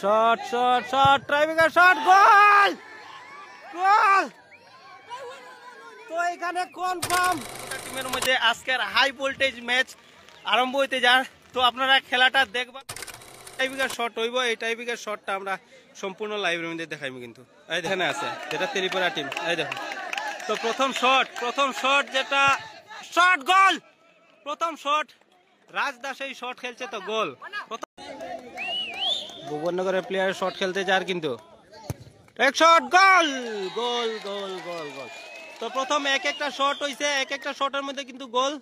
Shot shot shot tiebreaker shot goal goal. তো এখানে confirm টিমের মধ্যে আজকের হাই ভোল্টেজ ম্যাচ আরম্ভ হইতে যায়। তো আপনারা খেলাটা দেখবেন, টাইব্রেকার শট হইব। এই টাইব্রেকার শটটা আমরা সম্পূর্ণ লাইভের মধ্যে দেখাইব। কিন্তু এই এখানে আছে যেটা তেলিপাড়া টিম, এই দেখুন। তো প্রথম শট যেটা শট গোল, প্রথম শট রাজদাস এই শট খেলছে তো গোল। ভুবননগরের প্লেয়ার শট খেলতে যার কিন্তু এক শট গোল গোল গোল গোল গোল। তো প্রথম এক একটা শট হইছে, এক একটা শটের মধ্যে কিন্তু গোল।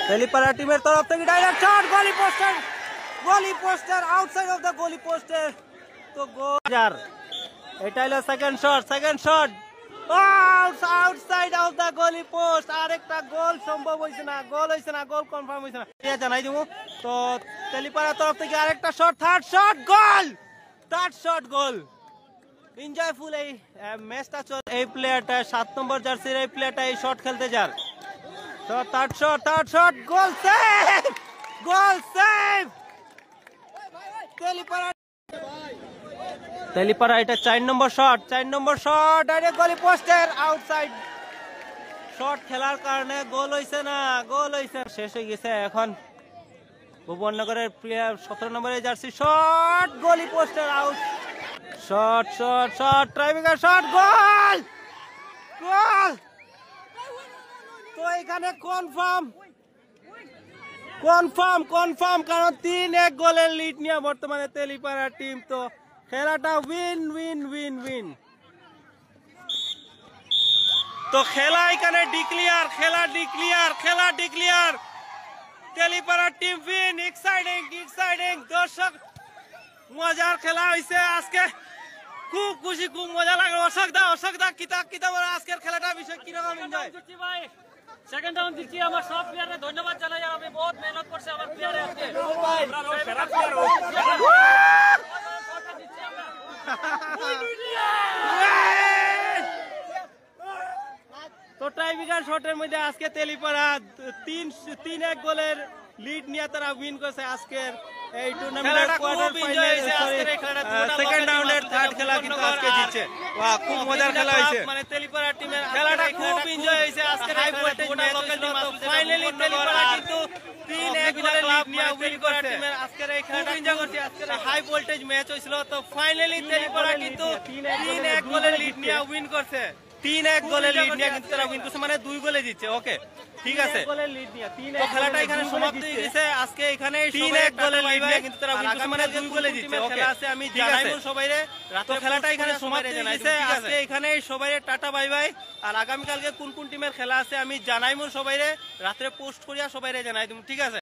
তেলিপাড়া টিমের তরফ থেকে ডাইরেক্ট শট, গোলি পোস্টার আউটসাইড অফ দ্য গোলি পোস্টার। তো গোল। এটা হলো second shot outside of the goalie post. আরেকটা গোল সম্ভব হইছে না, গোল কনফার্ম হইছে না, জানাই দেবো। তো তেলিপাড়ার তরফ থেকে আরেকটা shot, third shot goal. Enjoyful এই ম্যাচটা চল। এই প্লেয়ারটা 7 নম্বর জার্সির এই প্লেয়ারটা এই শট খেলতে যার। তো third shot goal save Telipara. এটা 4 নম্বর শট ডাইরেক্ট গলি পোস্টের আউটসাইড শট খেলার কারণে গোল হইছে না, শেষ হয়ে গেছে। এখন ভুবননগরের প্লেয়ার 17 নম্বরের জার্সি শট, গলি পোস্টের আউট। শট ট্রাইব্রেকার শট গোল। তো এখানে কনফার্ম কারণ 3-1 গোলের লিড নিয়ে বর্তমানে তেলিপাড়া টিম। তো খেলাটা উইন। তো খেলা এখানে declare Telipara team win. Exciting দর্শক, মজার খেলা হয়েছে আজকে, খুব খুশি, খুব মজা লাগে। অশোক দা কিতা বলে আজকের খেলাটা বিষয় কিরকম এনজয়? সেকেন্ড রাউন্ড দিচ্ছি, আমার সব প্লেয়ারকে ধন্যবাদ জানাই। আমি বহুত মেহনত করছে আমার প্লেয়ারে আজকে। তো টাইব্রেকার শটের মধ্যে আজকে তেলিপাড়া 3-1 গোলের লিড নিয়ে তারা উইন করেছে আজকের এই টুর্নামেন্টের কোয়ার্টার ফাইনাল। সেকেন্ড রাউন্ডের থার্ড খেলা কিন্তু আজকে জিতছে। বাহ, খুব মজার খেলা হয়েছে। মানে তেলিপাড়া টিমের খেলাটা খুব এনজয় হয়েছে আজকের high voltage match. Finally Telipara কিন্তু 3-1 গোলের লিড নিয়ে উইন করেছে। টিমের আজকের এই খেলাটা এনজয় করছি। আজকের হাই ভোল্টেজ ম্যাচ হয়েছিল। তো ফাইনালি তেলিপাড়া কিন্তু 3-1 গোলের লিড নিয়ে উইন করছে। 3-1 গোলের লিড নিয়ে কিন্তু তারা উইন করছে, মানে 2 গোলে জিতছে। ওকে, ঠিক আছে। তো খেলাটা এখানে সমাপ্ত হয়ে গেছে। আজকে এখানে 3-1 গোলের লিড নিয়ে কিন্তু তারা উইন করছে, মানে 2 গোলে জিতছে। ওকে, আমি জানাইবো সবাইরে। তো খেলাটা এখানে সমাপ্ত হয়ে গেছে। আজকে এখানে সবাইরে টাটা বাই বাই। আর আগামী কালকে কোন টিমের খেলা আছে আমি জানাইবো সবাইরে, রাতে পোস্ট করিয়া সবাইরে জানাই দেব, ঠিক আছে।